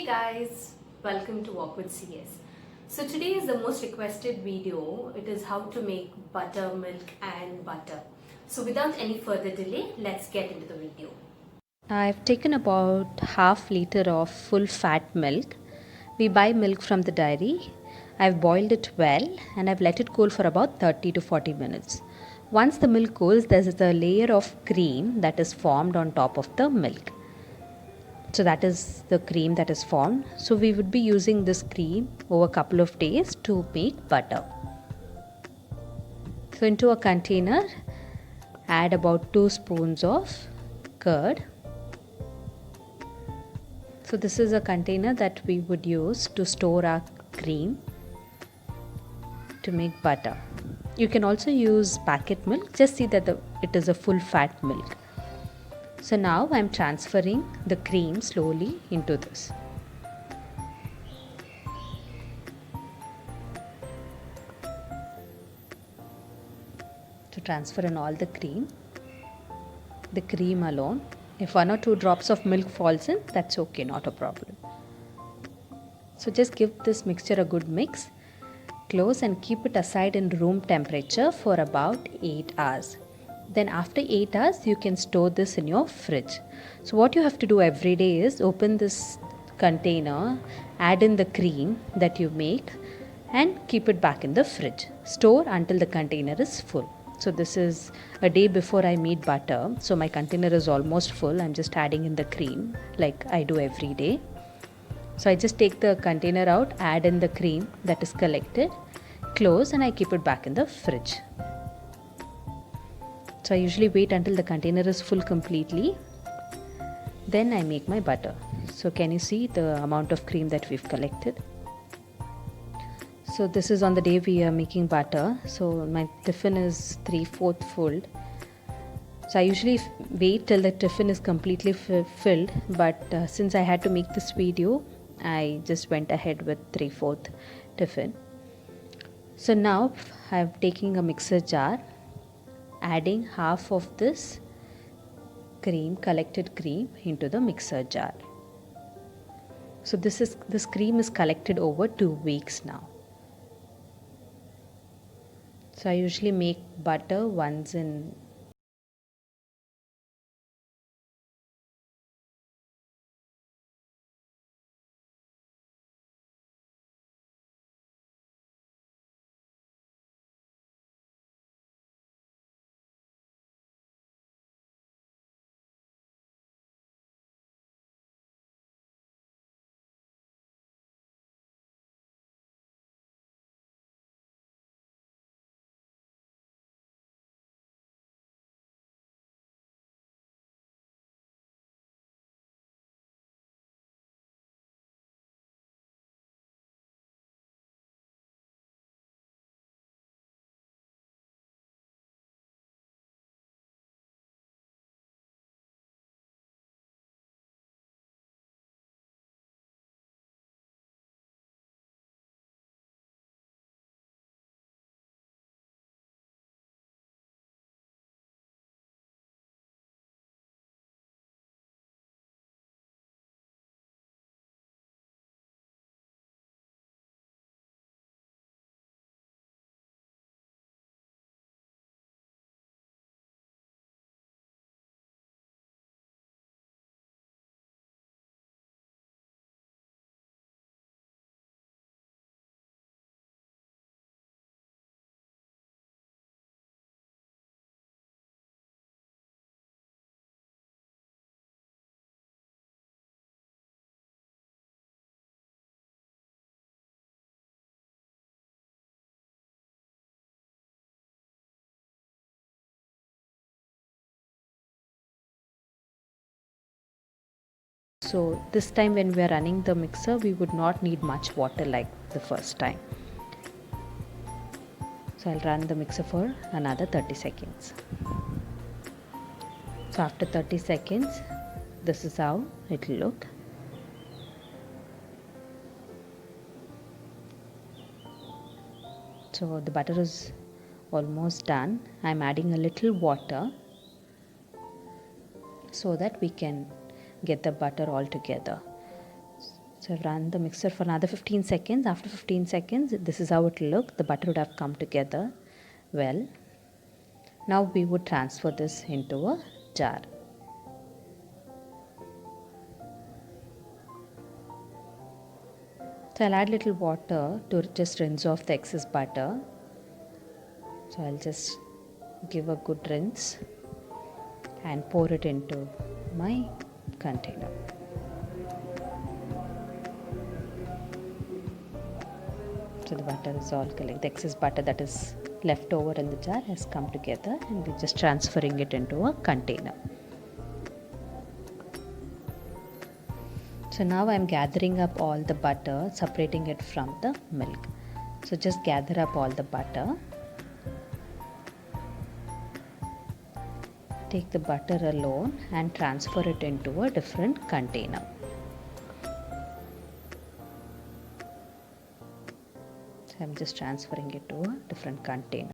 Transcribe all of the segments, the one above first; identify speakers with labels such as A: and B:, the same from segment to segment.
A: Hey guys, welcome to Walk with CS. So today is the most requested video. It is how to make buttermilk and butter. So without any further delay, let's get into the video.
B: I've taken about half liter of full fat milk. We buy milk from the dairy. I've boiled it well and I've let it cool for about 30 to 40 minutes. Once the milk cools, there's a layer of cream that is formed on top of the milk. So that is the cream that is formed. So we would be using this cream over a couple of days to make butter. So into a container, add about 2 spoons of curd. So this is a container that we would use to store our cream to make butter. You can also use packet milk, just see that it is a full fat milk. So now I'm transferring the cream slowly into this. To transfer in all the cream alone. If 1 or 2 drops of milk falls in, that's okay, not a problem. So just give this mixture a good mix. Close and keep it aside in room temperature for about 8 hours. Then after 8 hours, you can store this in your fridge. So what you have to do every day is open this container, add in the cream that you make and keep it back in the fridge. Store until the container is full. So this is a day before I meet butter. So my container is almost full. I'm just adding in the cream like I do every day. So I just take the container out, add in the cream that is collected, close and I keep it back in the fridge. So I usually wait until the container is full completely. Then I make my butter. So can you see the amount of cream that we've collected? So this is on the day we are making butter. So my tiffin is 3/4 full. So I usually wait till the tiffin is completely filled. But since I had to make this video, I just went ahead with 3/4 tiffin. So now I'm taking a mixer jar, adding half of this collected cream into the mixer jar. So this cream is collected over 2 weeks now. So I usually make butter once in So this time when we are running the mixer, we would not need much water like the first time. So I'll run the mixer for another 30 seconds. So after 30 seconds, this is how it will look. So the butter is almost done. I'm adding a little water so that we can get the butter all together. So I've run the mixer for another 15 seconds. After 15 seconds, this is how it looked. The butter would have come together well. Now we would transfer this into a jar. So I'll add little water to just rinse off the excess butter. So I'll just give a good rinse and pour it into my container. So the butter is all collected. The excess butter that is left over in the jar has come together, and we're just transferring it into a container. So now I'm gathering up all the butter, separating it from the milk. So just gather up all the butter. Take the butter alone and transfer it into a different container. So I'm just transferring it to a different container.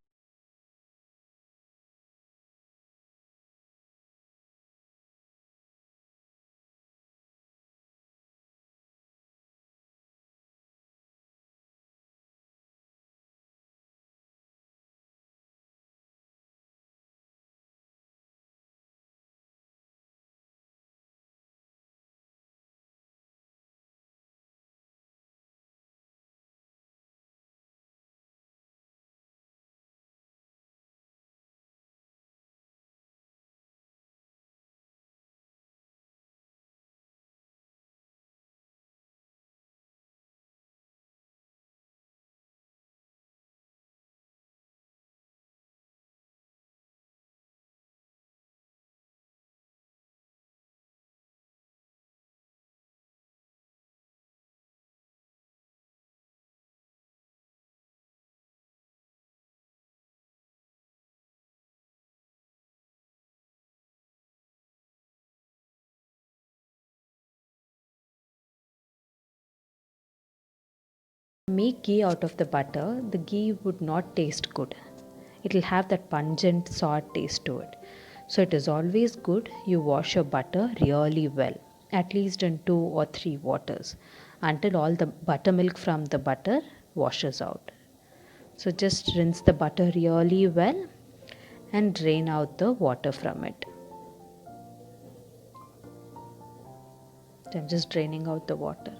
B: Make ghee out of the butter, the ghee would not taste good. It will have that pungent sour taste to it. So it is always good you wash your butter really well, at least in 2 or 3 waters, until all the buttermilk from the butter washes out. So just rinse the butter really well and drain out the water from it. So I'm just draining out the water.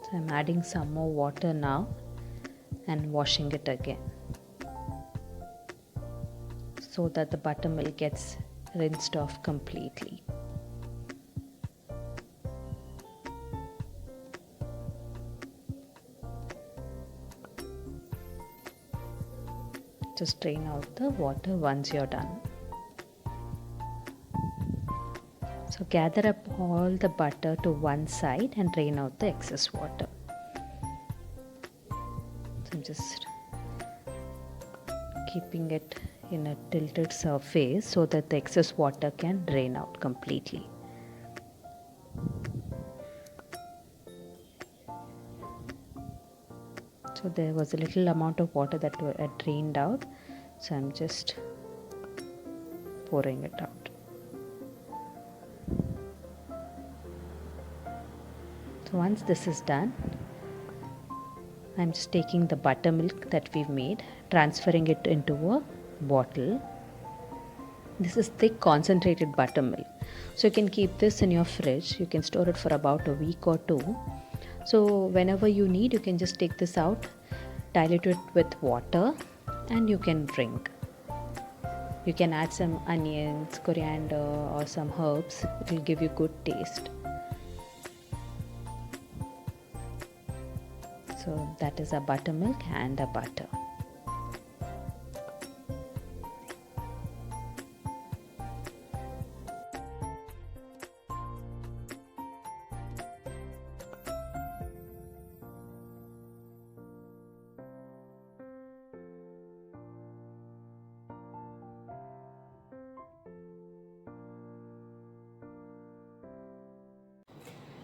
B: So I'm adding some more water now and washing it again, so that the buttermilk gets rinsed off completely. Just drain out the water once you're done. So gather up all the butter to one side and drain out the excess water. So I'm just keeping it in a tilted surface so that the excess water can drain out completely. So there was a little amount of water that had drained out, so I'm just pouring it out. So once this is done, I'm just taking the buttermilk that we've made, transferring it into a bottle. This is thick concentrated buttermilk. So you can keep this in your fridge. You can store it for about a week or 2. So whenever you need, you can just take this out, dilute it with water, and you can drink. You can add some onions, coriander, or some herbs. It will give you good taste. So that is a buttermilk and a butter.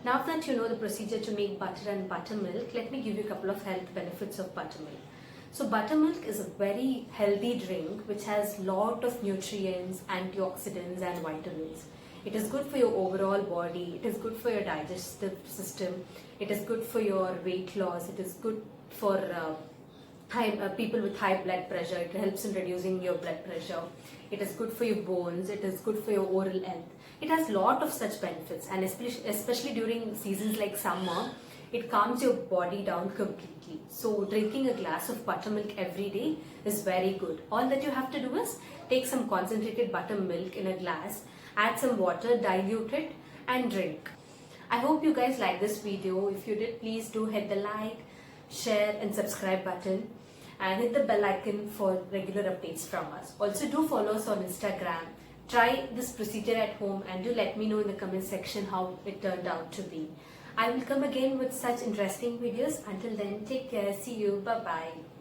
A: Now that you know the procedure to make butter and buttermilk, let me give you a couple of health benefits of buttermilk. So buttermilk is a very healthy drink which has lot of nutrients, antioxidants and vitamins. It is good for your overall body, it is good for your digestive system, it is good for your weight loss, it is good for people with high blood pressure, it helps in reducing your blood pressure, it is good for your bones, it is good for your oral health. It has lot of such benefits, and especially during seasons like summer, it calms your body down completely. So drinking a glass of buttermilk every day is very good. All that you have to do is take some concentrated buttermilk in a glass, add some water, dilute it and drink. I hope you guys like this video. If you did, please do hit the like, share and subscribe button and hit the bell icon for regular updates from us. Also do follow us on Instagram. Try this procedure at home and do let me know in the comment section how it turned out to be. I will come again with such interesting videos. Until then, take care. See you. Bye-bye.